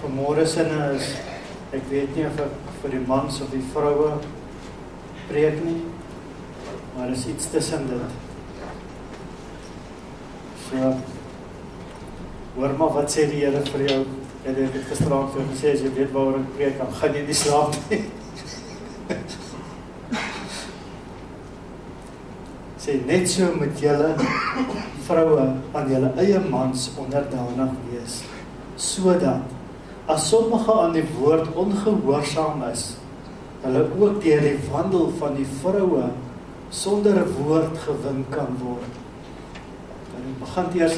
Vanmôre sinne is, ek weet nie of ek vir die mans of die vroue preek nie, maar is iets tussen dit. So, hoor maar wat sê die Here vir jou. En ek het gisterand vir jou gesê, as jy weet waaroor ek preek, dan gaan jy nie slaap nie. Sê, net so moet julle vroue aan julle eie mans onderdanig wees, sodat as sommige aan die woord ongehoorsaam is, hulle ook deur die wandel van die vroue sonder 'n woord gewin kan word. Dan begin eers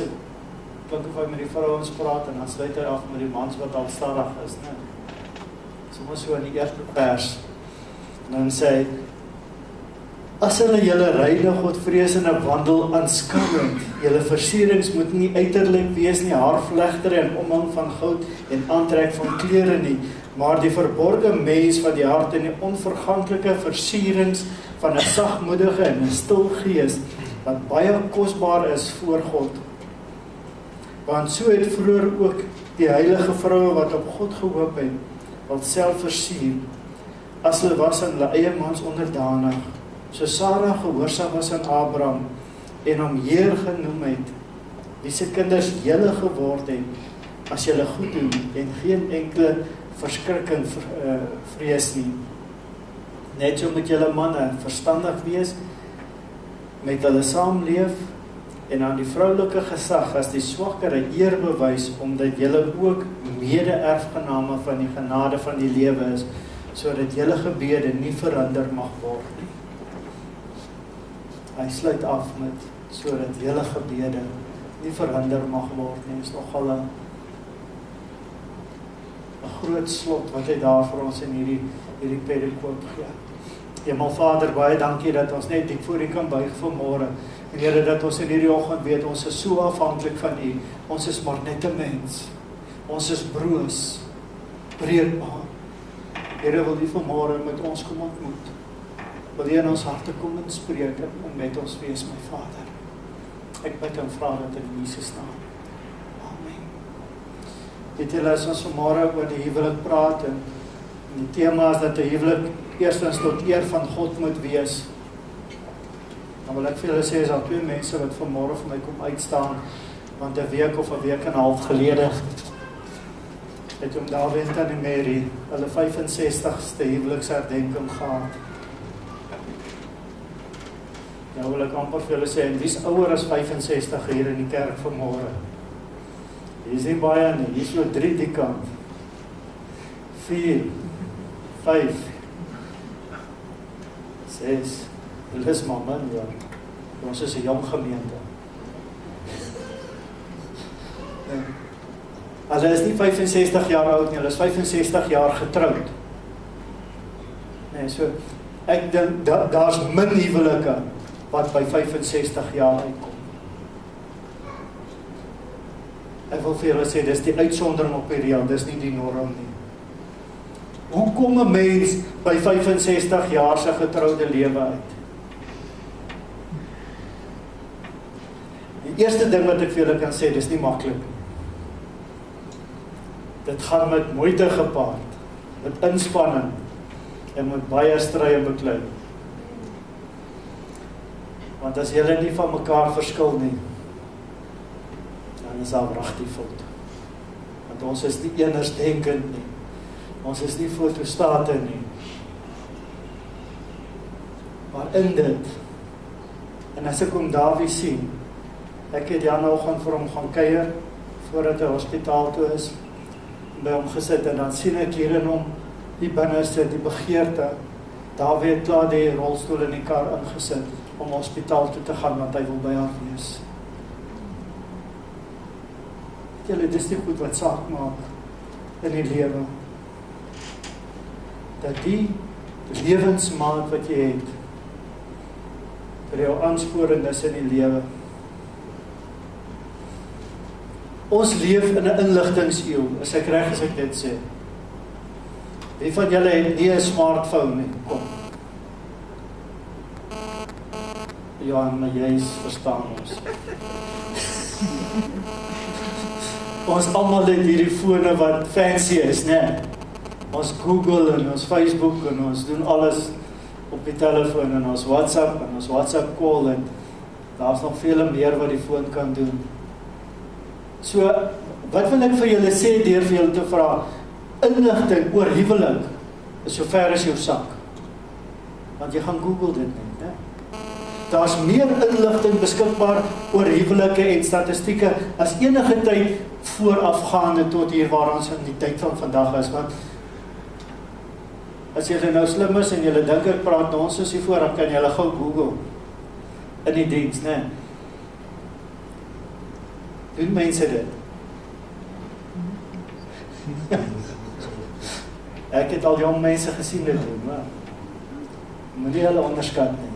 klink of hy met die vrouens praat en dan sluit hy af met die mans wat al stadig is, né? Soms so in die eerste vers. En dan sê hy, as hulle julle reinig Godvreesende wandel aanskouend, julle versierings moet nie uiterlik wees nie, haarvlegtere en omhang van goud en aantrek van klere nie, maar die verborge mens van die hart en die onverganklike versierings van 'n sagmoedige en 'n stil gees, wat baie kosbaar is voor God. Want so het vroeër ook die heilige vroue wat op God gehoop het, wat self versier, as hulle was aan hulle eie mans onderdanig, so Sarah gehoorsaam was aan Abraham, en hom Heer genoem het, wie se kinders julle geword het, as julle goed doen, en geen enkele verskrikking vrees nie. Net so moet julle manne verstandig wees, met hulle saamleef, en aan die vroulike gesag as die swakkere eer bewys, omdat julle ook mede-erfgename van die genade van die lewe is, sodat julle gebede nie verander mag word nie. Hy sluit af met, sodat julle gebede nie verander mag word nie. Dit is nogal 'n groot slot wat hy daar vir ons in hierdie perikoop gee. Hemelvader, baie dankie dat ons net diep voor U kan buig vanmôre. En Here, dat ons in hierdie oggend weet, ons is so afhanklik van U. Ons is maar net 'n mens. Ons is broos, breekbaar. Here, wil U vanmôre met ons kom ontmoet. Wil U in ons harte kom en spreek en met ons wees, my Vader. Ek bid en vra dit in Jesus naam. Amen. Weet julle, as ons vanmôre oor die huwelik praat, en die tema is dat die huwelik eerstens tot eer van God moet wees, dan wil ek vir julle sê, is daar 2 mense wat vanmôre vir my kom uitstaan, want 'n week of 'n week en 'n half gelede het oom David en Mary hulle 65ste huweliksherdenking gehad. Nou wil ek amper vir julle sê, en wie is ouer as 65 hier in die kerk vanmôre? Hier is nie baie nie, hier is so 3 die kant. 4, 5, 6, dit is maar min, ja. Ons is 'n jong gemeente. Hulle is nie 65 jaar oud nie, hulle is 65 jaar getroud. Nee, so, ek dink, daar's min huwelike wat by 65 jaar uitkom. Ek wil vir julle sê, dis die uitsondering op die reël, dis nie die norm nie. Hoe kom 'n mens by 65 jaar se getroude lewe uit? Die eerste ding wat ek vir julle kan sê, dis nie maklik. Dit gaan met moeite gepaard, met inspanning en met baie stry en beklei. Want as julle nie van mekaar verskil nie, dan is daar wragtig fout. Want ons is nie enersdenkend nie. Ons is nie fotostate nie. Maar in dit, en as ek oom Dawie sien, ek het janoggend vir hom gaan kuier, voordat hy hospitaal toe is, by hom gesit, en dan sien ek hier in hom, die binneste, die begeerte, Dawie het klaar die rolstoel in die kar ingesit, om hospitaal toe te gaan, want hy wil by haar wees. Julle, dis die goed wat saak maak in die lewe. Dat die lewensmaat wat jy het, vir jou aansporing is in die lewe. Ons leef in 'n inligtingseeu, as ek reg as ek dit sê. Wie van julle het nie 'n smartphone nie? Kom. Ja, maar jy verstaan ons. Ons almal het hierdie fone wat fancy is, né? Ons Google en ons Facebook en ons doen alles op die telefoon en ons WhatsApp en ons WhatsApp call en daar's nog vele meer wat die foon kan doen. So, wat wil ek vir julle sê deur vir julle te vra? Inligting oor huwelik is so ver as jou sak. Want jy gaan Google dit net, né? Daar's meer inligting beskikbaar oor huwelike en statistieke as enige tyd voorafgaande tot hier waar ons in die tyd van vandag is, want as julle nou slim is en julle dink ek praat nonsens hiervoor, dan kan julle gou Google in die diens, né? Doen mense dit? Ek het al jong mense gesien dit doen, maar moenie hulle onderskat nie.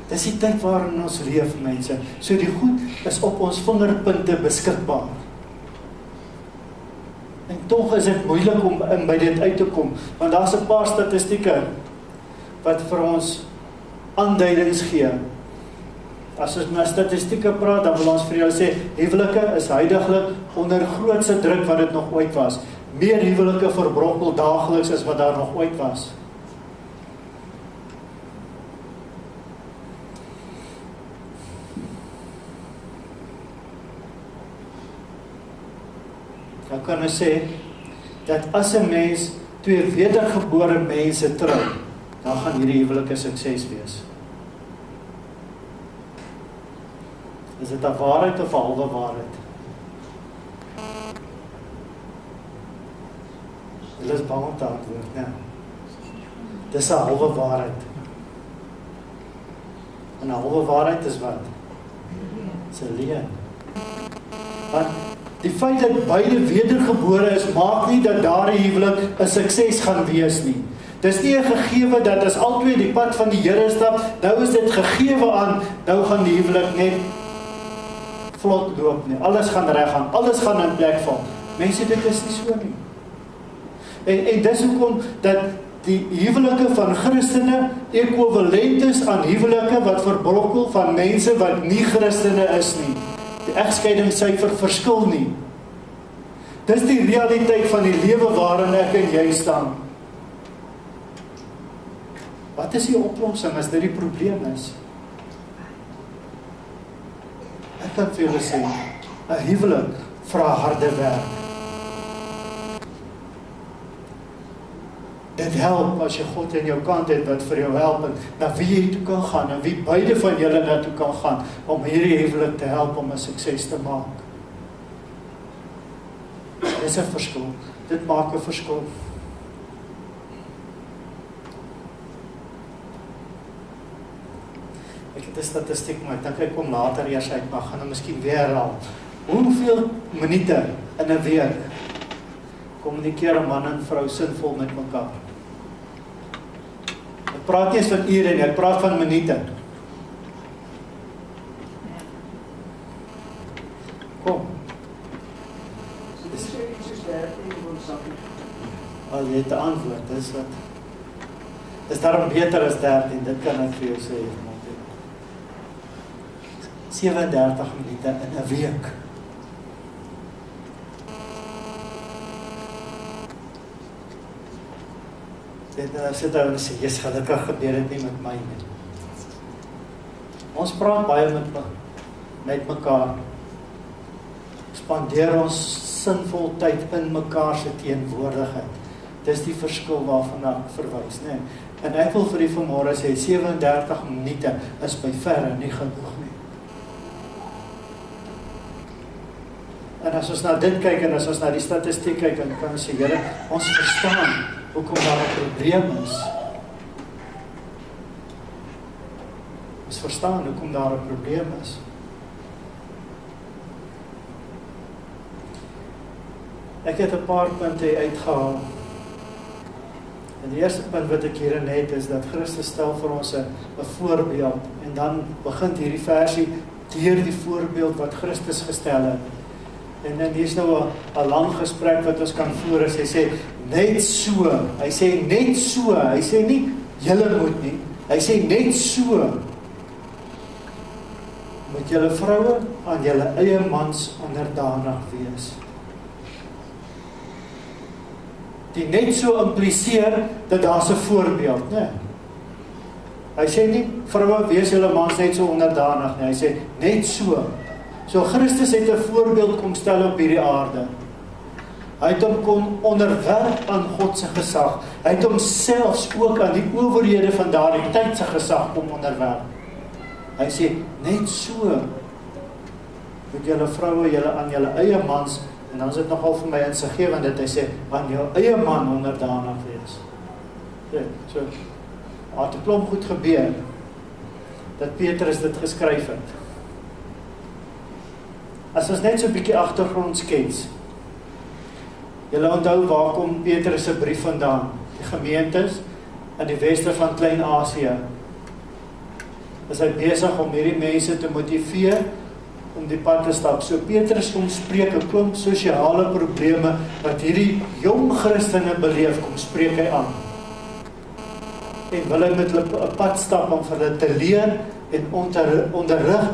Dis die tyd waarin ons leef, mense. So die goed is op ons vingerpunte beskikbaar. En tog is dit moeilik om by dit uit te kom, want daar's 'n paar statistieke wat vir ons aanduidings gee. As ons met statistieke praat, dan wil ons vir julle sê, huwelike is huidiglik onder grootste druk wat dit nog ooit was. Meer huwelike verbrokkel daagliks as wat daar nog ooit was. Dan kan ons sê, dat as 'n mens twee wedergebore mense trou, dan gaan hierdie huwelike sukses wees. Is dit 'n waarheid of 'n halwe waarheid? Dit is bang om te antwoord, né? Dis 'n halwe waarheid. En 'n halwe waarheid is wat? Dis 'n leuen. Want die feit dat beide wedergebore is, maak nie dat daardie huwelik 'n sukses gaan wees nie. Dis nie 'n gegewe dat as albei die pad van die Here stap, nou is dit gegewe aan, nou gaan die huwelik net vlot loop nie. Alles gaan reg gaan, alles gaan in plek val. Mense, dit is nie so nie. En dis hoekom dat die huwelike van Christene ekwivalent is aan huwelike wat verbrokkel van mense wat nie Christene is nie. Die egskeidingssyfer verskil nie. Dis die realiteit van die lewe waarin ek en jy staan. Wat is die oplossing as dit die probleem is? Ek kan vir julle sê, 'n huwelik vra harde werk. Dit help as jy God in jou kant het wat vir jou help en na wie jy toe kan gaan en wie beide van julle na toe kan gaan om hierdie huwelik te help om 'n sukses te maak. Dis 'n verskil. Dit maak 'n verskil. Ek het 'n statistiek, maar ek dink ek kom later eers uit, maar gaan nou miskien weer herhaal. Hoeveel minute in 'n week kommunikeer 'n man en vrou sinvol met mekaar? Ek praat nie eens van ure nie, ek praat van minute. Kom. Al jy het 'n antwoord, dis wat. Is daarom beter as 13, dit kan ek vir jou sê. 37 minute in 'n week. Dit sit daar en sê, "Jesus, gelukkig gebeur dit nie met my nie." Ons praat baie met mekaar. Spandeer ons sinvol tyd in mekaar se teenwoordigheid. Dis die verskil waarvan ek verwys, né? En ek wil vir u vanmôre sê 37 minute is by verre nie genoeg nie. En as ons na dit kyk en as ons na die statistiek kyk, dan kan ons sê, Here, ons verstaan hoekom daar 'n probleem is. Ons verstaan hoekom daar 'n probleem is. Ek het 'n paar punte uitgehaal. En die eerste punt wat ek hierin het is dat Christus stel vir ons 'n voorbeeld en dan begin hierdie versie deur die voorbeeld wat Christus gestel het. En hier is nou 'n lang gesprek wat ons kan voer as hy sê net so. Hy sê net so. Hy sê nie julle moet nie. Hy sê net so moet julle vroue aan julle eie mans onderdanig wees. Die net so impliseer dat daar's 'n voorbeeld, né? Hy sê nie, vroue wees julle mans net so onderdanig nie, hy sê, net so. So Christus het 'n voorbeeld kom stel op hierdie aarde. Hy het hom kon onderwerp aan God se gesag. Hy het hom selfs ook aan die owerhede van daardie tyd se gesag kom onderwerp. Hy sê, net so moet julle vroue julle aan julle eie mans, en dan is dit nogal vir my insiggewend dat hy sê, aan jou eie man onderdanig wees. So, het 'n klomp goed gebeur, dat Petrus dit geskryf het. As ons net so 'n bietjie agtergrond skets, julle onthou waar kom Petrus se brief vandaan? Die gemeentes in die weste van Klein-Asië. Is hy besig om hierdie mense te motiveer om die pad te stap. So Petrus kom spreek 'n klomp sosiale probleme wat hierdie jong Christene beleef, kom spreek hy aan. En wil hy met hulle 'n pad stap om vir hulle te leer en onderrig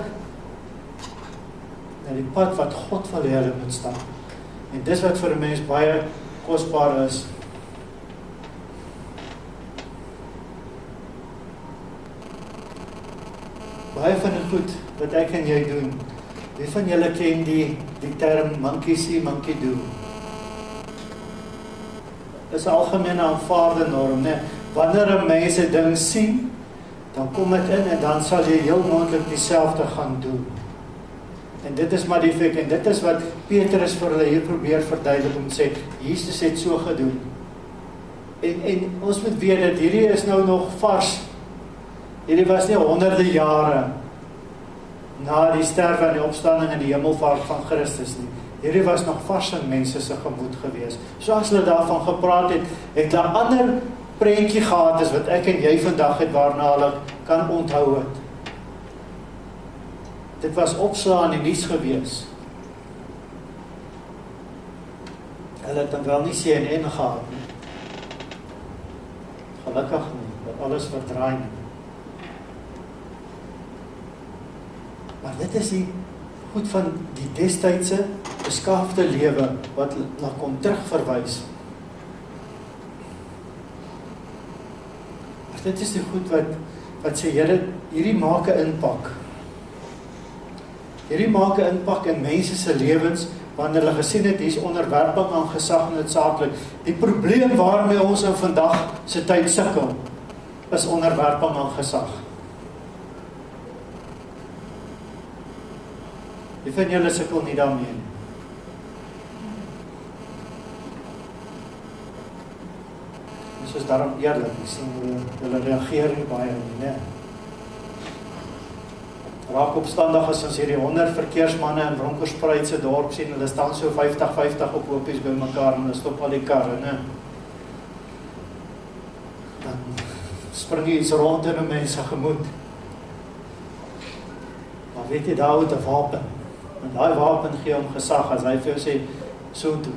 na die pad wat God wil hê hulle moet stap. En dis wat vir 'n mens baie kosbaar is. Baie van die goed wat ek en jy doen, wie van julle ken die term monkey see, monkey do? Dis 'n algemene aanvaarde norm, né? Wanneer 'n mens 'n ding sien, dan kom dit in en dan sal jy heel moontlik dieselfde gaan doen. En dit is maar die feit, en dit is wat Petrus vir hulle hier probeer verduidelik om te sê, Jesus het so gedoen. En ons moet weet dat hierdie is nou nog vars. Hierdie was nie honderde jare na die sterwe en die opstanding en die hemelvaart van Christus nie. Hierdie was nog vars in mense se gemoed gewees. So as hulle daarvan gepraat het, het hulle 'n ander prentjie gehad as wat ek en jy vandag het, waarna hulle kan onthou het. Dit was opslaan in die nuus gewees. Hulle het dan wel nie CNN gehad nie. Gelukkig nie, dat alles verdraai nie. Maar dit is die goed van die destydse beskaafde lewe wat na kom terugverwys. Maar dit is die goed wat sê, Here, hierdie maak 'n impak. Hierdie maak 'n impak in mense se lewens, wanneer hulle gesien het, hier is onderwerping aan gesag noodsaaklik. Die probleem waarmee ons in vandag se tyd sukkel, is onderwerping aan gesag. Wie van julle sukkel nie daarmee nie? Ons is daarom eerlik, ek sien hulle reageer nie baie nie, né? Raak opstandig as ons hierdie 100 verkeersmanne in Bronkhorstspruit se dorp sien, hulle staan so 50-50 op hoopies by mekaar en hulle stop al die karre, né? Dan spring jy iets rond in 'n mens se gemoed. Maar weet jy, daar het 'n wapen. En daai wapen gee hom gesag as hy vir jou sê, so toe.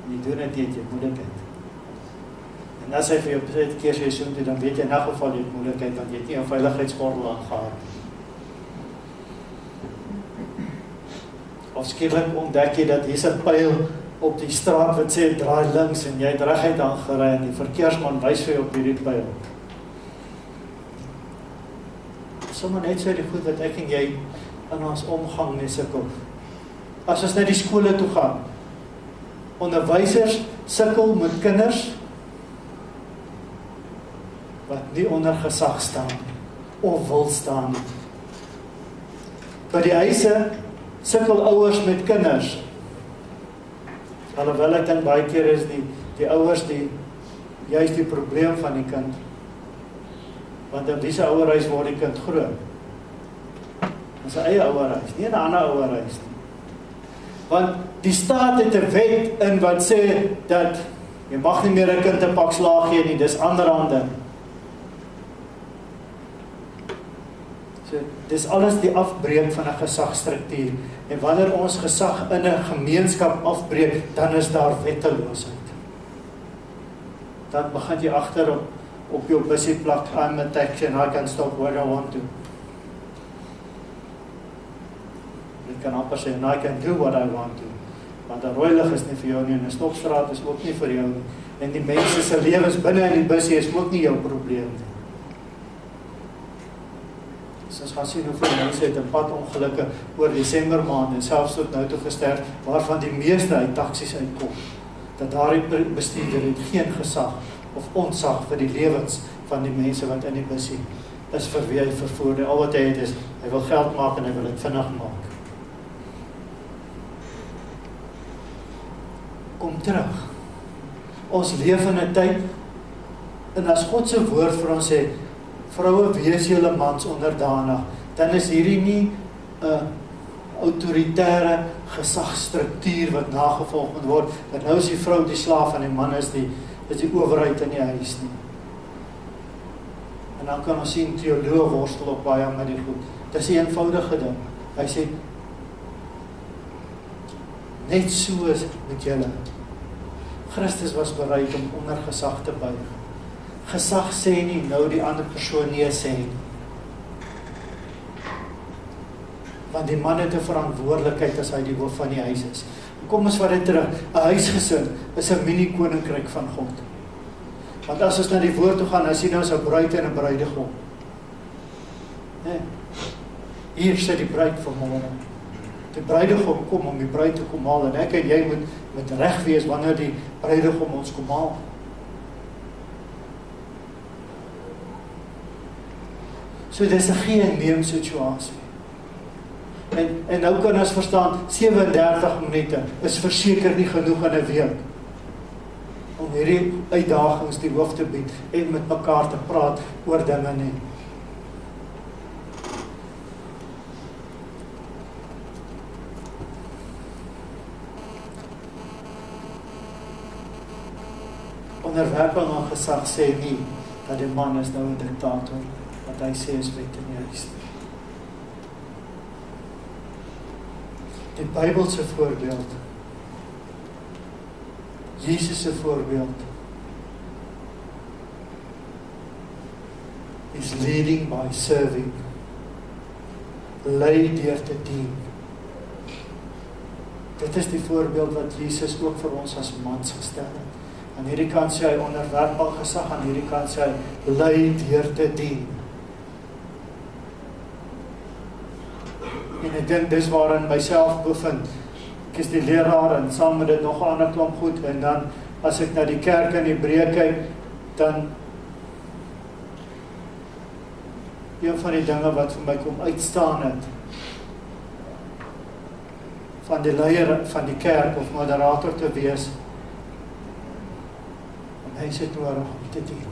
Jy doen dit, jy moeilikheid. En as hy vir jou sê, keer jy so toe, dan weet jy in elk geval jy het moeilikheid, want jy het nie 'n veiligheidsgordel aangehad. Of skielik ontdek jy dat hier's 'n pyl op die straat wat sê, draai links, en jy het reguit aangery, en die verkeersman wys vir jou op hierdie pyl. Sommige net so die goed wat ek en jy in ons omgang mee sukkel. As ons na die skole toe gaan, onderwysers sukkel met kinders wat nie onder gesag staan of wil staan. By die huise sukkel ouers met kinders. Alhoewel ek dan baie keer is die ouers juist die probleem van die kind. Want in die ouerhuis word die kind groot. In sy eie ouerhuis, nie in 'n ander ouerhuis nie. Want die staat het 'n wet in wat sê dat jy mag nie meer 'n kind 'n pak slaag gee nie, dis ander hande. So, dis alles die afbreek van 'n gesagsstruktuur. En wanneer ons gesag in 'n gemeenskap afbreek, dan is daar wetteloosheid. Dan begin jy agter op jou busy plak, I'm a taxi and I can stop where I want to. kan amper sê, and I can do what I want to. Want 'n rooi lig is nie vir jou nie, en 'n stopstraat is ook nie vir jou nie. En die mense se lewens binne in die busie is ook nie jou probleem nie. So ons gaan sien hoeveel mense het 'n padongelukke oor Desember maand en selfs tot nou toe gesterf, waarvan die meeste uit taksies uitkom. Dat daardie bestuurder het geen gesag of ontzag vir die lewens van die mense wat in die busie is vir wie hy vervoer. Al wat hy het is, hy wil geld maak en hy wil dit vinnig maak. Kom terug. Ons leef in 'n tyd, en as God se woord vir ons sê, vroue wees julle mans onderdanig, dan is hierdie nie 'n autoritaire gesagsstruktuur wat nagevolg moet word, dat nou is die vrou die slaaf en die man is die owerheid in die huis nie. En dan kan ons sien, teoloog worstel op baie met die goed. Dis 'n eenvoudige ding. Hy sê, net so is met julle. Christus was bereid om onder gesag te buig. Gesag sê nie, nou die ander persoon nee sê nie. Want die man het 'n verantwoordelikheid as hy die hoof van die huis is. Kom ons vat dit terug. 'n Huisgesin is 'n mini-koninkryk van God. Want as ons na die woord toe gaan, dan sien ons 'n bruid en 'n bruidegom. Nee. Hier sit die bruid vanmôre. Die bruidegom kom om die bruid te kom haal, en ek en jy moet reg wees wanneer die bruidegom ons kom haal. So dis 'n gee-en-neem situasie. En nou kan ons verstaan, 37 minute is verseker nie genoeg in 'n week om hierdie uitdagings die hoof te bied en met mekaar te praat oor dinge nie. Onderwerping aan gesag sê nie dat die man is nou 'n diktator, wat hy sê is wet en juist. Die Bybelse voorbeeld, Jesus se voorbeeld, is leading by serving, lei deur te dien. Dit is die voorbeeld wat Jesus ook vir ons as mans gestel het. Aan hierdie kant sê hy onderwerp aan gesag, aan hierdie kant sê hy lei deur te dien. En ek dink dis waarin myself bevind. Ek is die leraar en saam met dit nog 'n ander klomp goed, en dan as ek na die kerk in Hebreë kyk, dan een van die dinge wat vir my kom uitstaan het, van die leier van die kerk of moderator te wees, en hy sê nodig om te dien.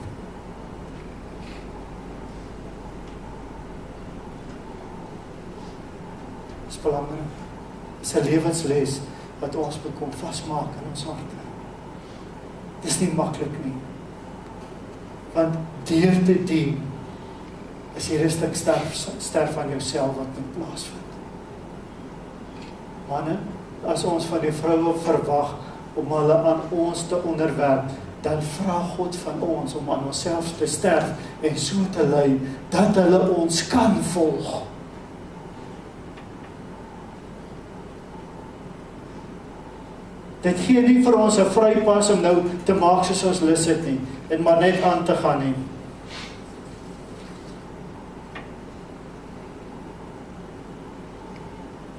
Belangrik. Dis 'n lewensles wat ons moet kom vasmaak in ons harte. Dis nie maklik nie. Want deur te dien is hier 'n stuk sterf van jouself wat moet plaasvind. Manne, as ons van die vroue verwag om hulle aan ons te onderwerp, dan vra God van ons om aan onsself te sterf en so te lei dat hulle ons kan volg. Dit gee nie vir ons 'n vrypas om nou te maak soos ons lus het nie, en maar net aan te gaan nie.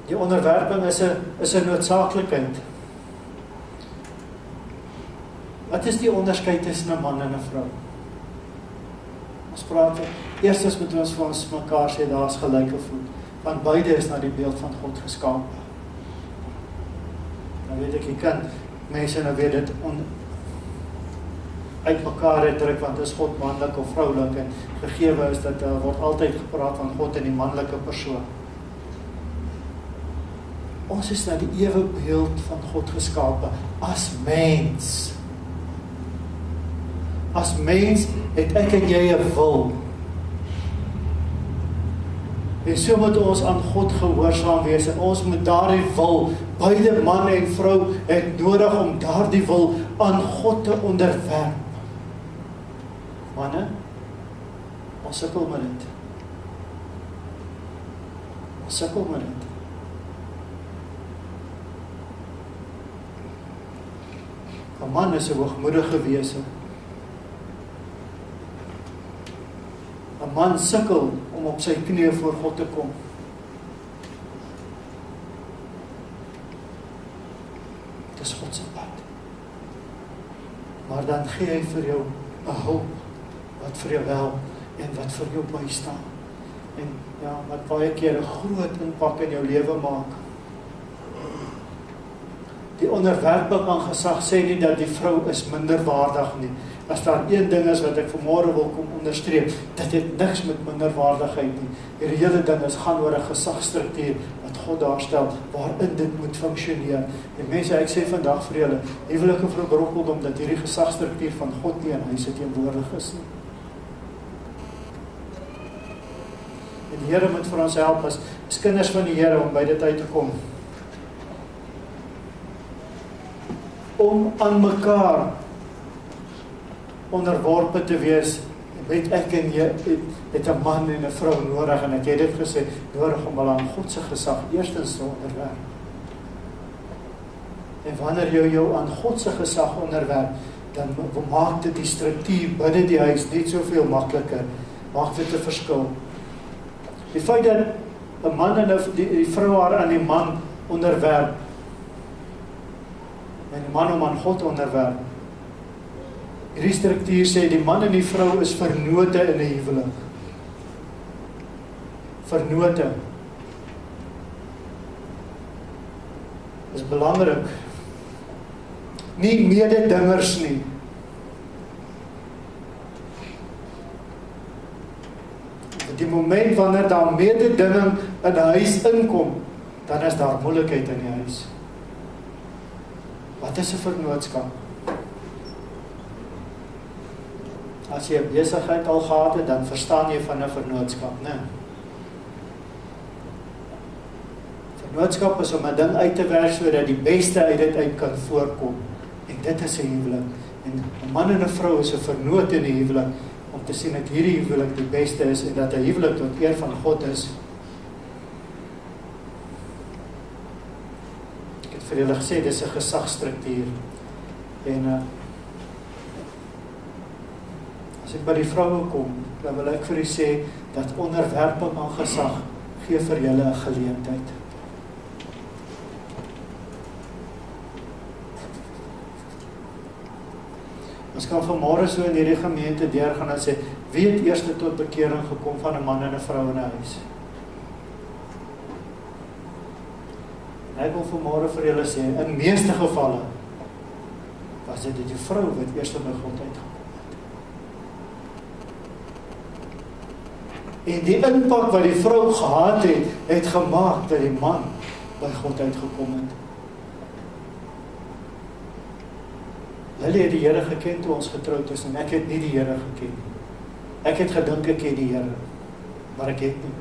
Die onderwerping is 'n noodsaaklikheid. Wat is die onderskeid tussen 'n man en 'n vrou? Ons praat eerstens moet ons vir ons mekaar sê daar is gelyke voet, want beide is na die beeld van God geskaap. Nou weet ek, jy kan mense nou weer dit uit mekaar uitdruk, want is God manlik of vroulik, en gegewe is dat word altyd gepraat van God in die manlike persoon. Ons is na die ewe beeld van God geskape, as mens. As mens het ek en jy 'n wil. En so moet ons aan God gehoorsaam wees, en ons moet daardie wil, beide man en vrou het nodig om daardie wil aan God te onderwerp. Manne, ons sukkel met dit. Ons sukkel met dit. 'n man is 'n hoogmoedige wese. 'n Man sukkel om op sy knieë voor God te kom. Dit is God se pad. Maar dan gee hy vir jou 'n hulp wat vir jou help en wat vir jou bystaan. En ja, wat baie keer 'n groot impak in jou lewe maak. Die onderwerping aan gesag sê nie dat die vrou is minderwaardig nie. As daar een ding is wat ek vanmôre wil kom onderstreep, dit het niks met minderwaardigheid nie. Die hele ding gaan oor 'n gesagsstruktuur wat God daar stel, waarin dit moet funksioneer. En mense, ek sê vandag vir julle, huwelike verbrokkeld omdat hierdie gesagsstruktuur van God nie in huise teenwoordig is nie. En die Here moet vir ons help as kinders van die Here om by dit uit te kom. Om aan mekaar onderworpe te wees, weet ek en jy het 'n man en 'n vrou nodig, en ek het dit gesê, nodig om hulle aan God se gesag eerstens te onderwerp. En wanneer jy jou aan God se gesag onderwerp, dan maak dit die struktuur binne die huis net soveel makliker, maak dit 'n verskil. Die feit dat 'n man en die vrou haar aan die man onderwerp, en die man om aan God onderwerp. Hierdie struktuur sê die man en die vrou is vernote in 'n huwelik. Vernote. Dis belangrik. Nie mededingers nie. Op die moment wanneer daar mededinging in 'n huis inkom, dan is daar moeilikheid in die huis. Wat is 'n vennootskap? As jy 'n besigheid al gehad het, dan verstaan jy van 'n vennootskap, né? Vennootskap is om 'n ding uit te werk sodat die beste uit dit uit kan voorkom. En dit is 'n huwelik. En 'n man en 'n vrou is 'n vennoot in 'n huwelik om te sien dat hierdie huwelik die beste is en dat 'n huwelik tot eer van God is. Vir julle gesê, dis 'n gesagsstruktuur. En as ek by die vroue kom, dan wil ek vir u sê, dat onderwerping aan gesag gee vir julle 'n geleentheid. Ons kan vanmôre so in hierdie gemeente deurgaan en sê, wie het eers tot bekering gekom van 'n man en 'n vrou in 'n huis? Ek wil vanmôre vir julle sê, in meeste gevalle was dit die vrou wat eers by God uitgekom het. En die impak wat die vrou gehad het, het gemaak dat die man by God uitgekom het. Hulle het die Here geken toe ons getroud is, en ek het nie die Here geken. Ek het gedink ek ken die Here, maar ek het nie.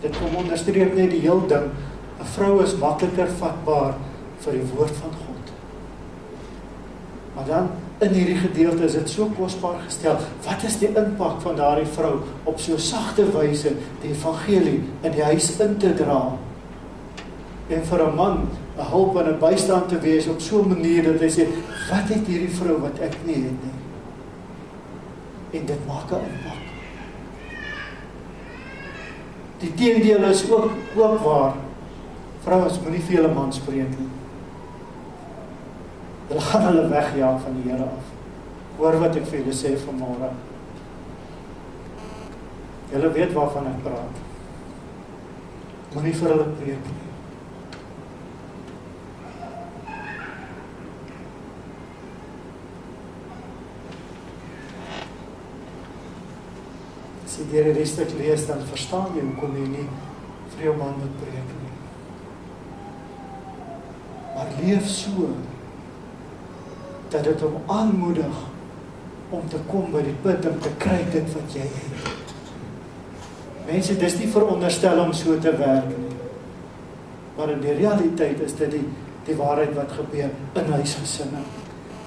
Dit kom onderstreep net die heel ding, 'n vrou is makliker vatbaar vir die woord van God. Maar dan, in hierdie gedeelte is dit so kosbaar gestel, wat is die impak van daardie vrou op so sagte wyse die evangelie in die huis in te dra? En vir 'n man 'n hulp en 'n bystand te wees op so 'n manier dat hy sê, wat het hierdie vrou wat ek nie het nie? En dit maak 'n impak. Die teendeel is ook waar. Vrouens moenie vir julle man spreek nie. Hulle gaan hulle wegjaag van die Here af. Hoor wat ek vir julle sê vanmôre. Julle weet waarvan ek praat. Moenie vir hulle preek nie. As jy deur hierdie stuk lees, dan verstaan jy hoekom jy nie vir jou man moet preek nie. Maar leef so, dat dit hom aanmoedig om te kom by die punt om te kry dit wat jy het. Mense, dis nie veronderstel om so te werk nie. Maar in die realiteit is dit die waarheid wat gebeur in huisgesinne.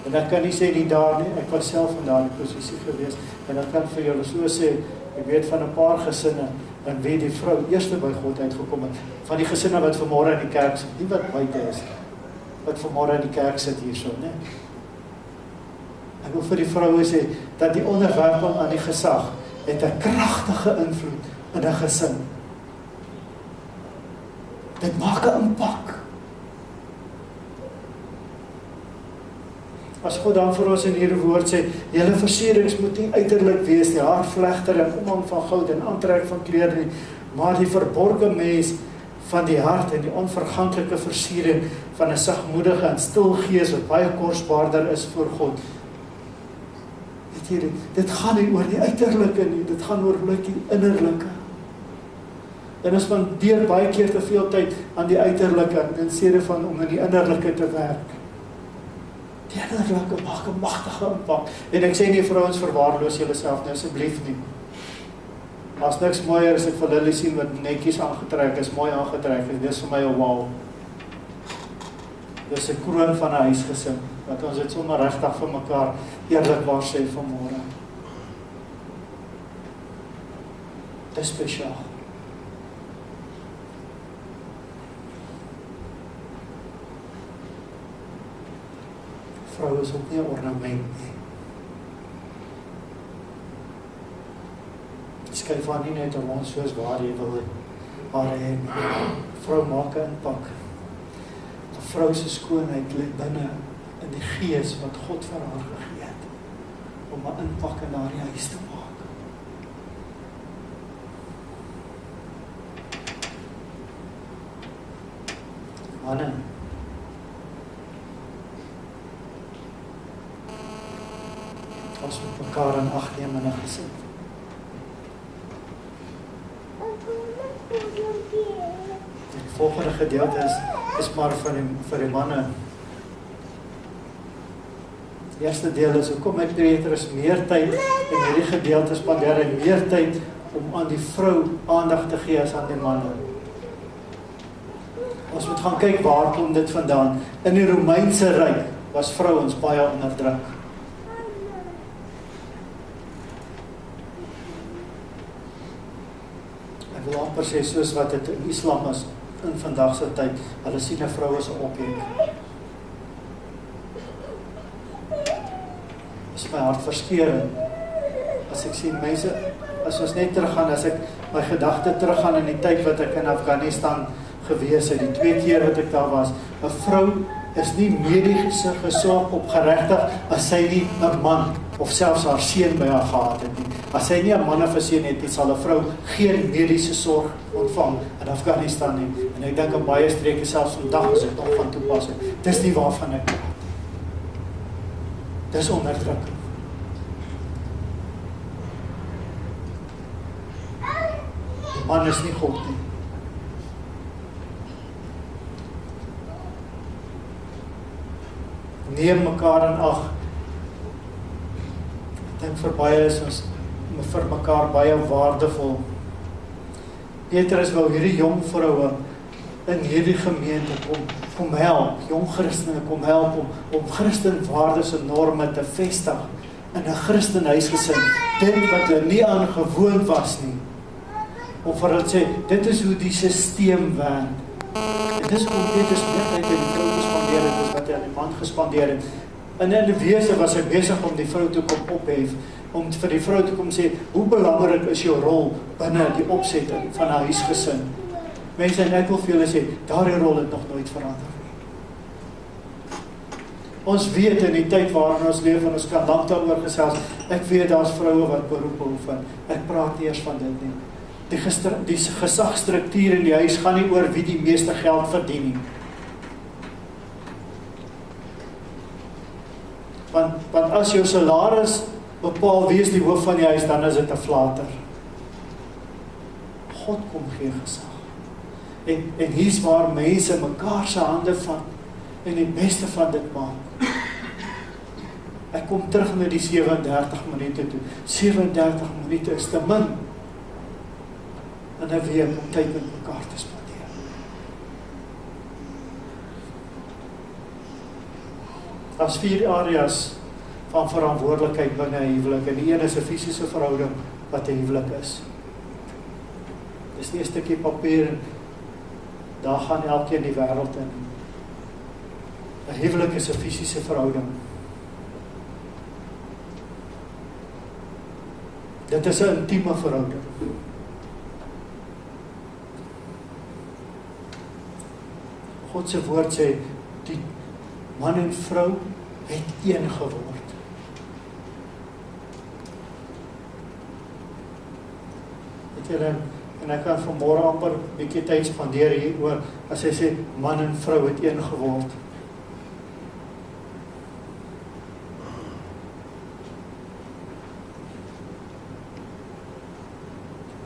En ek kan nie sê nie daar nie, ek was self in daardie posisie gewees, en ek kan vir julle so sê, ek weet van 'n paar gesinne, en wie die vrou eerste by God uitgekom het, van die gesinne wat vanmôre in die kerk sit, nie wat buite is. wat vanmôre in die kerk sit hierso, né? Ek wil vir die vroue sê, dat die onderwerping aan die gesag het 'n kragtige invloed in 'n gesin. Dit maak 'n impak. As God dan vir ons in hierdie woord sê, julle versierings moet nie uiterlik wees, die haarvlegter en omhang van goud en aantrek van klere nie, maar die verborgde mens van die hart en die onverganklike versiering van 'n sagmoedige en stil gees wat baie kosbaarder is voor God. Weet jy, dit gaan nie oor die uiterlike nie, dit gaan oor die innerlike. En ons spandeer baie keer te veel tyd aan die uiterlike in steede van om in die innerlike te werk. Die innerlike maak 'n magtige impak. En ek sê nie vrouens verwaarloos julleself nie, asseblief nie. As niks mooier as ek vir Lily sien wat netjies aangetrek is, mooi aangetrek is, dis vir my 'n wow. Dis 'n kroon van 'n huisgesin, wat ons dit sommer regtig vir mekaar eerlikwaar sê vanmôre. Dis spesiaal. Vrou is ook nie 'n ornament nie. Skuif haar nie net rond soos waar jy wil haar hê. Vrou maak 'n impak. 'n Vrou se skoonheid lê binne in die gees wat God vir haar gegee het om 'n impak in haar huis te maak. Manne, ons moet mekaar in ag neem in 'n gesin. Die volgende gedeelte is maar vir die manne. Die eerste deel is, hoekom het Petrus meer tyd in hierdie gedeelte spandeer hy meer tyd om aan die vrou aandag te gee as aan die manne. Ons moet gaan kyk waar kom dit vandaan. In die Romeinse Ryk was vrouens baie onderdruk. Ek wil amper sê soos wat dit in Islam is in vandag se tyd, hulle sien 'n vrou as 'n objek. Is my hart verskeurend. As ek sien mense, as ons net teruggaan, as ek my gedagte teruggaan in die tyd wat ek in Afghanistan gewees het, die 2 keer wat ek daar was, 'n vrou is nie mediese gesorg opgeregtig as sy nie 'n man of selfs haar seun by haar gehad het nie. As sy nie 'n man of 'n seun het nie, sal 'n vrou geen mediese sorg ontvang in Afghanistan nie. En ek dink in baie streke selfs vandag is dit nog van toepassing. Dis nie waarvan ek praat. Dis onderdrukking. Die man is nie God nie. Neem mekaar in ag. Ek dink vir baie is ons vir mekaar baie waardevol. Petrus wou hierdie jong vroue in hierdie gemeente kom help, jong Christene kom help om Christenwaardes en norme te vestig in 'n Christenhuisgesin, dit wat hulle nie aan gewoond was nie. Om vir hulle sê, dit is hoe die sisteem werk. En dis hoe Petrus meer tyd in die vrou gespandeer het as wat hy aan die man gespandeer het. En in die wese was hy besig om die vrou te kom ophef, om vir die vrou te kom sê, hoe belangrik is jou rol binne die opsetting van 'n huisgesin. Mense, en ek wil vir julle sê, daardie rol het nog nooit verander nie. Ons weet in die tyd waarin ons leef, en ons kan lank daaroor gesels, ek weet daar's vroue wat beroepe oefen. Ek praat nie eers van dit nie. Die gesagstruktuur in die huis gaan nie oor wie die meeste geld verdien nie. Want as jou salaris bepaal wie is die hoof van die huis, dan is dit 'n flater. God kom gee gesag. En hier's waar mense mekaar se hande vat en die beste van dit maak. Ek kom terug na die 37 minute toe. 37 minute is te min in 'n week om tyd met mekaar te spandeer. As 4 areas van verantwoordelikheid binne 'n huwelik, en die een is 'n fisiese verhouding wat 'n huwelik is. Dis nie 'n stukkie papier en daar gaan elkeen die wêreld in. 'n huwelik is 'n fisiese verhouding. Dit is 'n intieme verhouding. God se woord sê, die man en vrou het een geword. Weet julle, en ek kan vanmôre amper 'n bietjie tyd spandeer hieroor, as hy sê, man en vrou het een geword.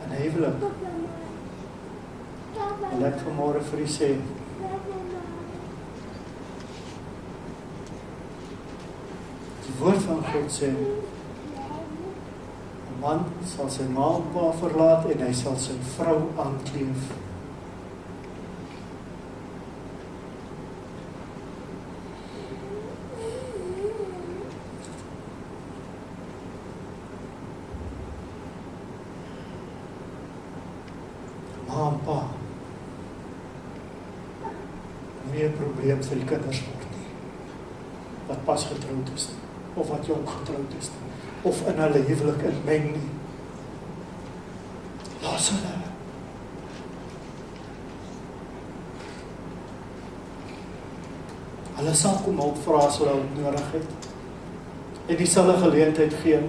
En huwelik, wil ek vanmôre vir u sê, die woord van God sê, 'n man sal sy ma en pa verlaat en hy sal sy vrou aankleef. Ma en pa, nie 'n probleem vir die kinders word nie, wat pas getroud is nie, of wat jong getroud is nie, of in hulle huwelik inmeng nie. Los hulle. Hulle sal kom hulp vra as hulle hulp nodig het. En die sal 'n geleentheid gee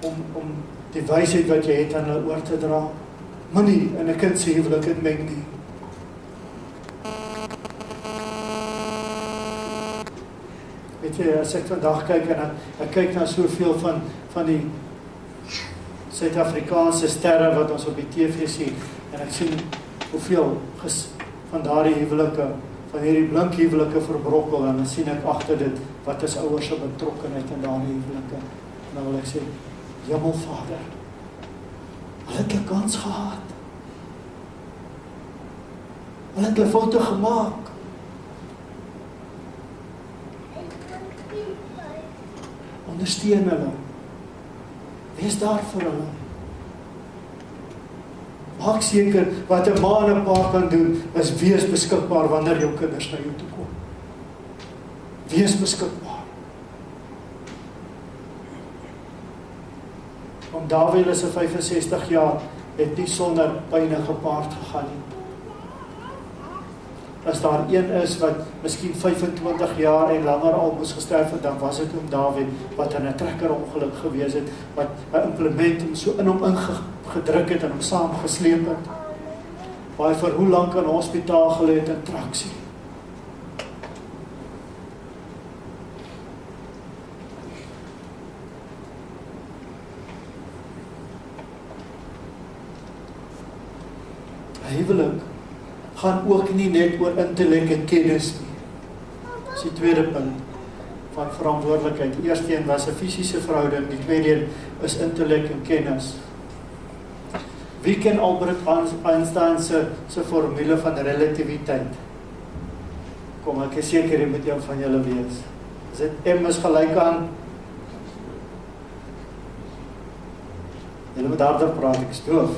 om die wysheid wat jy het aan hulle oor te dra. Moenie in 'n kind se huwelik inmeng nie. Weet jy, as ek vandag kyk en ek kyk na soveel van die Suid-Afrikaanse sterre wat ons op die TV sien, en ek sien hoeveel van daardie huwelike, van hierdie blink huwelike verbrokkel, en dan sien ek agter dit, wat is ouers se betrokkenheid in daardie huwelike. En dan wil ek sê, Hemelvader, hulle het 'n kans gehad. Hulle het 'n foute gemaak. Ondersteun hulle. Wees daar vir hulle. Maak seker wat 'n ma en 'n pa kan doen, is wees beskikbaar wanneer jou kinders na jou toe kom. Wees beskikbaar. Om Dawid is 'n 65 jaar, het nie sonder pyne gepaard gegaan nie. As daar een is wat miskien 25 jaar en langer al moes gesterf het, dan was dit om Dawid, wat in 'n trekkerongeluk gewees het, wat 'n implement hom so in hom ingedruk het en hom saam gesleep het. Waar hy vir hoe lank in hospitaal gelê het in traksie. Huwelik gaan ook nie net oor intellek en kennis nie. Dis die tweede punt van verantwoordelikheid. Die eerste een was 'n fisiese verhouding, die tweede een is intellek en kennis. Wie ken Albert Einstein se formule van relativiteit? Kom, ek is seker jy moet een van julle wees. Is dit M is gelyk aan? Julle moet harder praat, ek is doof.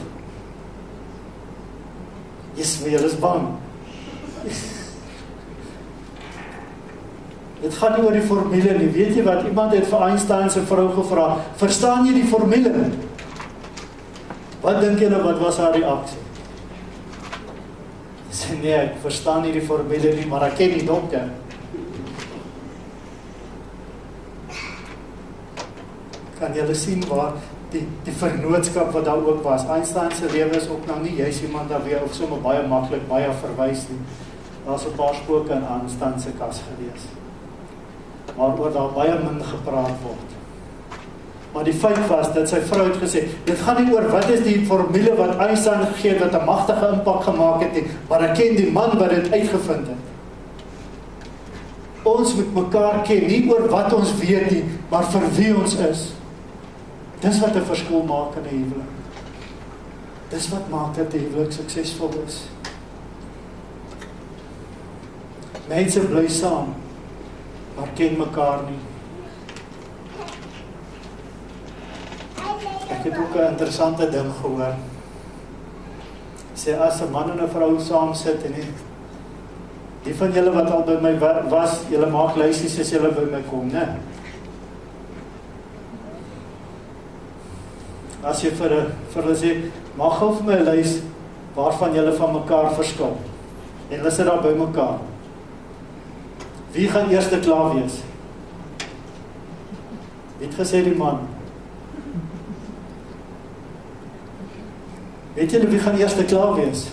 Yes, maar julle is bang. Dit gaan nie oor die formule nie. Weet jy wat, iemand het vir Einstein se vrou gevra, verstaan jy die formule? Wat dink julle, wat was haar reaksie? Sy sê, nee, ek verstaan nie die formule nie, maar ek ken die dokter. Kan julle sien waar die vernootskap wat daar ook was. Einstein se lewe is ook nou nie juist iemand daar wie of sommer baie maklik baie verwys nie. Daar's 'n paar spooke in Einstein se kas gelees. Maar oor daar baie min gepraat word. Maar die feit was dat sy vrou het gesê, dit gaan nie oor wat is die formule wat Einstein gegee het wat 'n magtige impak gemaak het nie, maar ek ken die man wat dit uitgevind het. Ons moet mekaar ken, nie oor wat ons weet nie, maar vir wie ons is. Dis wat 'n verskil maak in 'n huwelik. Dis wat maak dat 'n huwelik suksesvol is. Mense bly saam, maar ken mekaar nie. Ek het ook 'n interessante ding gehoor. Sê as 'n man en 'n vrou saam sit en Die van julle wat al by my was, julle maak lysies as julle by my kom, né? As jy vir hulle sê, maak gou vir my 'n lys waarvan julle van mekaar verskil. En hulle sit daar by mekaar. Wie gaan eerste klaar wees? Wie het gesê die man? Weet julle wie gaan eerste klaar wees?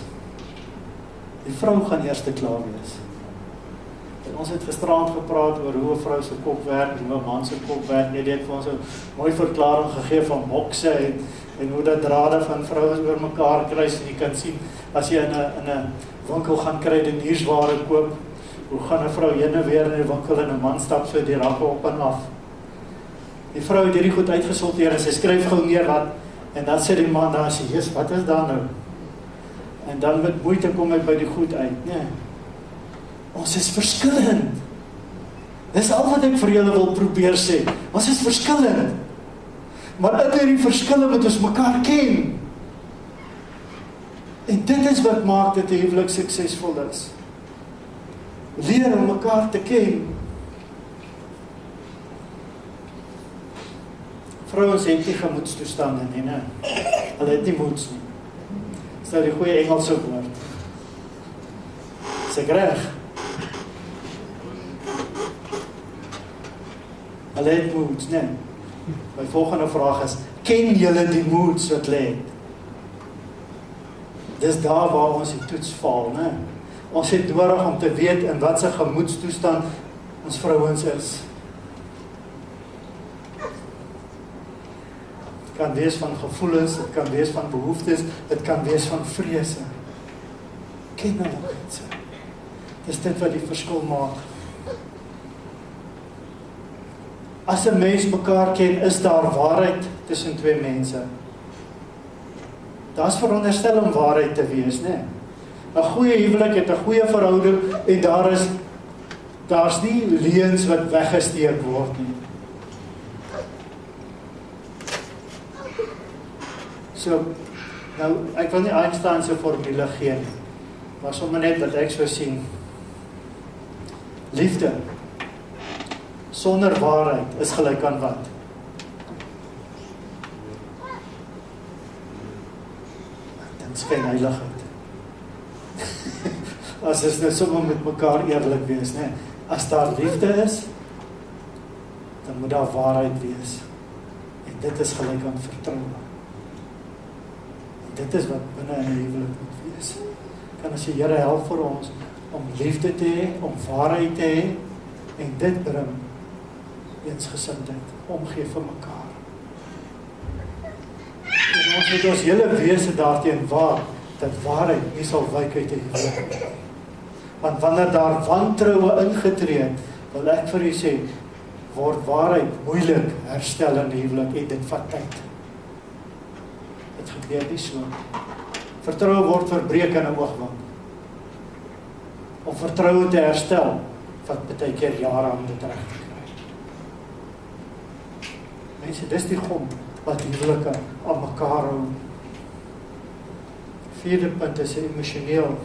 Die vrou gaan eerste klaar wees. En ons het gisterand gepraat oor hoe 'n vrou se kop werk en hoe 'n man se kop werk. Jy het vir ons 'n mooi verklaring gegee van bokse en hoe dat drade van vrouens oor mekaar kruis. En jy kan sien, as jy in 'n winkel gaan kry die nuusware koop, hoe gaan 'n vrou heen en weer in die winkel en 'n man stap so die rakke op en af. Die vrou het hierdie goed uitgesorteer en sy skryf gou neer wat, en dan sê die man daar, sê, "Jesus, wat is daar nou?" En dan met moeite kom ek by die goed uit, nee. Ons is verskillend. Dis al wat ek vir julle wil probeer sê. Ons is verskillend. Maar in hierdie verskille moet ons mekaar ken. En dit is wat maak dat 'n huwelik suksesvol is. Leer om mekaar te ken. Vrouens het nie gemoedstoestande nie, né? Hulle het nie moeds nie. Dis nou die goeie Engelse woord. Is ek reg? Hulle het moeds, né? My volgende vraag is, ken julle die moeds wat lê? Dis daar waar ons die toets val, né? Ons het nodig om te weet in wat se gemoedstoestand ons vrouens is. Het kan wees van gevoelens, het kan wees van behoeftes, het kan wees van vrese. Ken hulle mense. Dis dit wat die verskil maak. As 'n mens mekaar ken, is daar waarheid tussen twee mense. Daar's veronderstel om waarheid te wees, né? 'n Goeie huwelik het 'n goeie verhouding en daar's nie leuns wat weggesteek word nie. So, nou, ek wil nie Einstein se formule gee nie, maar sommer net wat ek so sien. Liefde sonder waarheid is gelyk aan wat? Dan skyn heiligheid. As ons nou sommer met mekaar eerlik wees, né? As daar liefde is, dan moet daar waarheid wees. En dit is gelyk aan vertroue. Dit is wat binne in 'n huwelik moet wees. Kan as die Here help vir ons om liefde te hê, om waarheid te hê, en dit bring eensgesindheid, omgee vir mekaar. En ons moet ons hele wese daarteen waak, dat waarheid nie sal wyk uit 'n huwelik nie. Want wanneer daar wantroue ingetree het, wil ek vir u sê, word waarheid moeilik herstel in 'n huwelik en dit vat tyd. Dit gebeur nie so. Vertroue word verbreek in 'n oogwink. Om vertroue te herstel, vat baie keer jare om dit reg te kry. Mense, dis die gom wat huwelike aan mekaar hou. Vierde punt is emosioneel.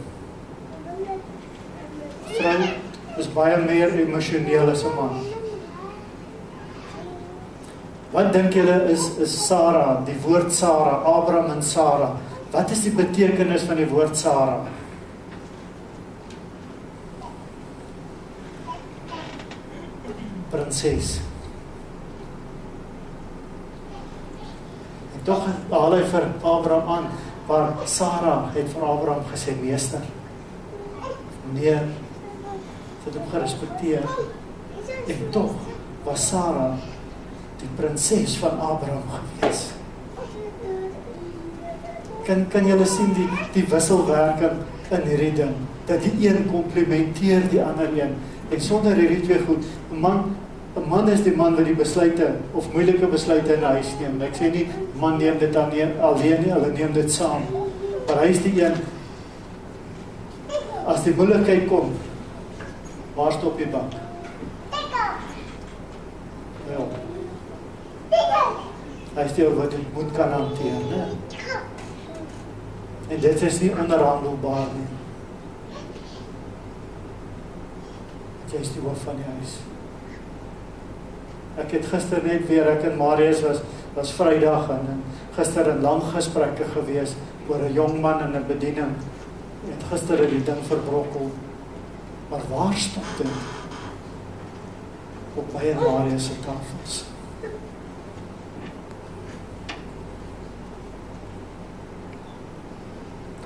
Vrou is baie meer emosioneel as 'n man. Wat dink julle is Sarah, die woord Sarah, Abraham en Sarah? Wat is die betekenis van die woord Sarah? Prinses. En tog haal hy vir Abraham aan, waar Sarah het vir Abraham gesê, meester, meneer, het hom gerespekteer. En tog was Sarah die prinses van Abraham gewees. Kan julle sien die wisselwerking in hierdie ding, dat die een komplimenteer die ander een, en sonder hierdie twee goed, 'n man is die man wat die besluite, of moeilike besluite in die huis neem. Ek sê nie, man neem dit alleen nie, hulle neem dit saam. Maar hy is die een, as die moeilikheid kom, waar stop die bank? Wel, hy is die wat dit moet kan hanteer, ne? En dit is nie onderhandelbaar nie. jy is die hoof van die huis. Ek het gister net weer, ek en Marius was Vrydag en gister in lang gesprekke gewees oor 'n jong man in 'n bediening. Het gister die ding verbrokkel. Maar waar stop dit? Op my en Marius se tafels.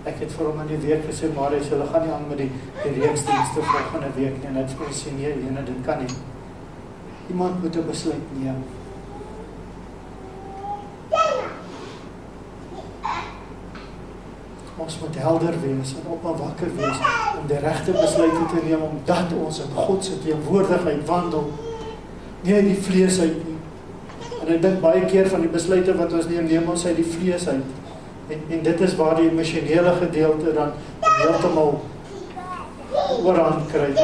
Ek het vir hom in die week gesê, Marius, hulle gaan nie aan met die reeksdienste volgende week nie. En hy het vir my sê, nee, jene, dit kan nie. Iemand moet 'n besluit neem. Ons moet helder wees en op en wakker wees om die regte besluite te neem, omdat ons in God se teenwoordigheid wandel, nie uit die vlees uit nie. En ek dink baie keer van die besluite wat ons neem ons uit die vlees uit. En dit is waar die emosionele gedeelte dan heeltemal oorhand kry.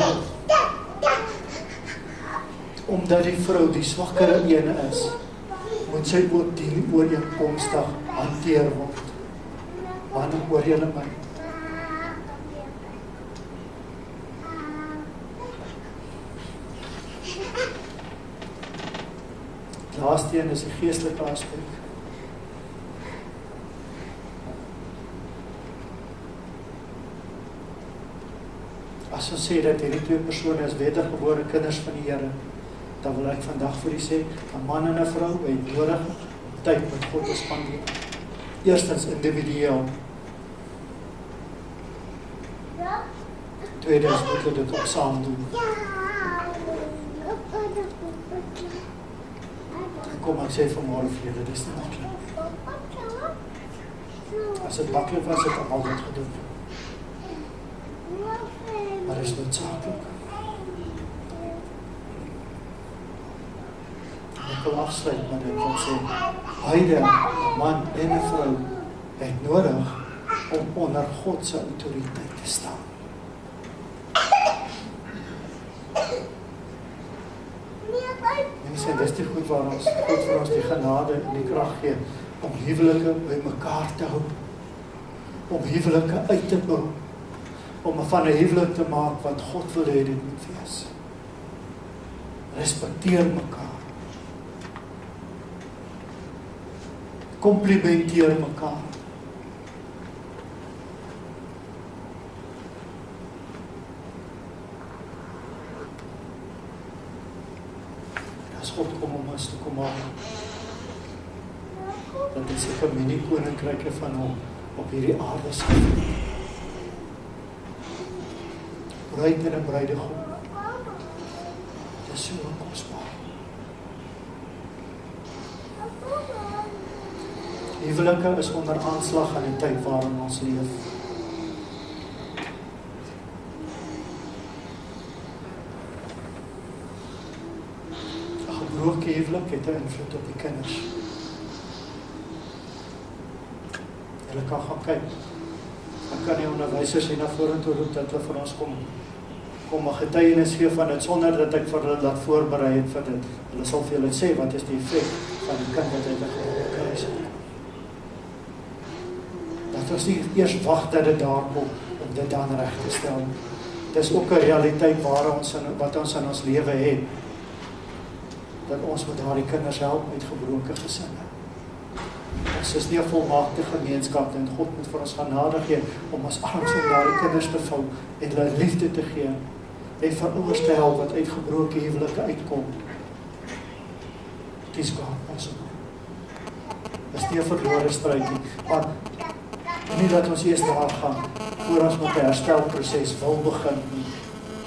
Omdat die vrou die swakkere ene is, moet sy ook die ooreenkomstig hanteer word. Manne, hoor julle my? Laaste een is die geestelike aspek. As ons sê dat hierdie twee persone is wedergebore kinders van die Here, dan wil ek vandag vir u sê, 'n man en 'n vrou het nodig tyd met God te spandeer. Eerstens individueel. Tweedens moet hulle dit ook saam doen. En kom ek sê vanmôre vir julle, dis nie maklik. As dit maklik was, het almal dit gedoen. Maar is noodsaaklik. Ek wil afsluit met dit wat sê, beide, 'n man en 'n vrou, het nodig om onder God se autoriteit te staan. Mense, dis die goed waar ons God vir ons die genade en die krag gee om huwelike by mekaar te hou, om huwelike uit te bou, om van 'n huwelik te maak wat God wil hê dit moet wees. Respekteer mekaar. Komplimenteer mekaar. As God kom om ons te kom maak, dat is seker mini koninkryke van hom op hierdie aarde sal. Bruid en 'n bruidegom. Dit is so kosbaar. Huwelike is onder aanslag aan die tyd waarin ons leef. Gebroke huwelik het 'n invloed op die kinders. Hulle kan gaan kyk. Ek kan die onderwysers hier na vorentoe roep dat hulle vir ons kom 'n getuienis gee van dit sonder dat ek vir hulle laat voorberei het vir dit. Hulle sal vir julle sê wat is die effek van die kind wat uit 'n gebroke huis kom. Dat ons nie eers wag dat dit daar kom om dit dan reg te stel. Dis ook 'n realiteit wat ons in ons lewe het. Dat ons met daardie kinders help met gebroke gesinne. Ons is nie 'n volmaakte gemeenskap en God moet vir ons genade gee om ons arms om daardie kinders te vou en hulle liefde te gee en vir ouers te help wat uit gebroke huwelike uitkom. Dis God ons. Dis nie 'n verlore stryd nie, maar nie dat ons eers daar gaan voor ons met 'n herstelproses wil begin nie.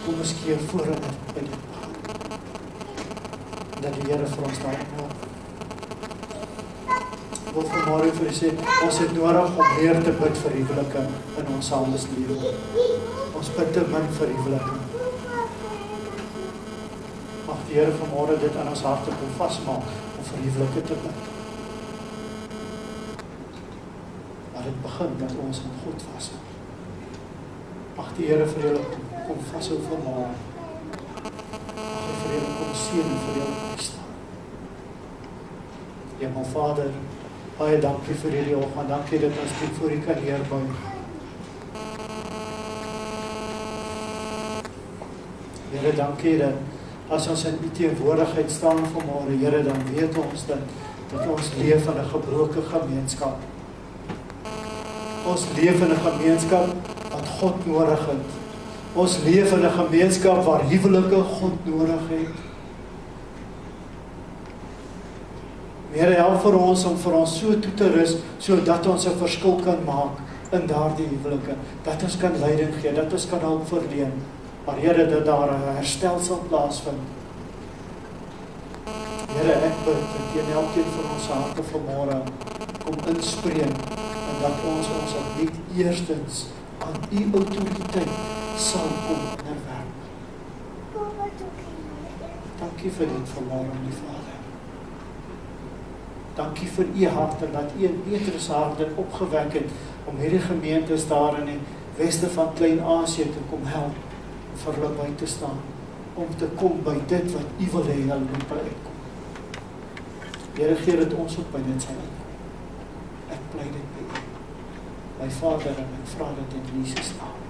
Kom ons keer voor in dit. Dat die Here vir ons daar help. Ek wil vanmôre vir u sê, ons het nodig om meer te bid vir huwelike in ons samelewe. Ons bid te min vir huwelike. Mag die Here vanmôre dit aan ons harte kom vasmaak om vir huwelike te bid. Maar dit begin dat ons in God vashou. Mag die Here vir julle kom vashou vanmôre. Mag hy vir julle kom seën en vir julle kom staan. Ja, my Vader, baie dankie vir hierdie oggend. Dankie dat ons dit voor U kan neerbuig. Here, dankie dat as ons in U teenwoordigheid staan vanmôre, Here, dan weet ons dat ons leef in 'n gebroke gemeenskap. Ons leef in 'n gemeenskap wat God nodig het. Ons leef in 'n gemeenskap waar huwelike God nodig het. Here, help vir ons om vir ons so toe te rus, sodat ons 'n verskil kan maak in daardie huwelike, dat ons kan leiding gee, dat ons kan hulp verleen, maar Here, dat daar 'n herstel sal plaasvind. Here, ek bid dat U elkeen van ons harte vanmôre kom inspreek, en dat ons opnuut eerstens aan U autoriteit sal kom onderwerp. Dankie vir dit vanmôre, my Vader. Dankie vir U hart en dat U in Petrus hart dit opgewek het om hierdie gemeentes daar in die weste van Klein-Asië te kom help, vir hulle by te staan, om te kom by dit wat U wil hê hulle moet uitkom. Here, gee dit ons ook by dit sal uitkom. Ek pleit dit by U, my Vader, en ek vra dit in Jesus naam.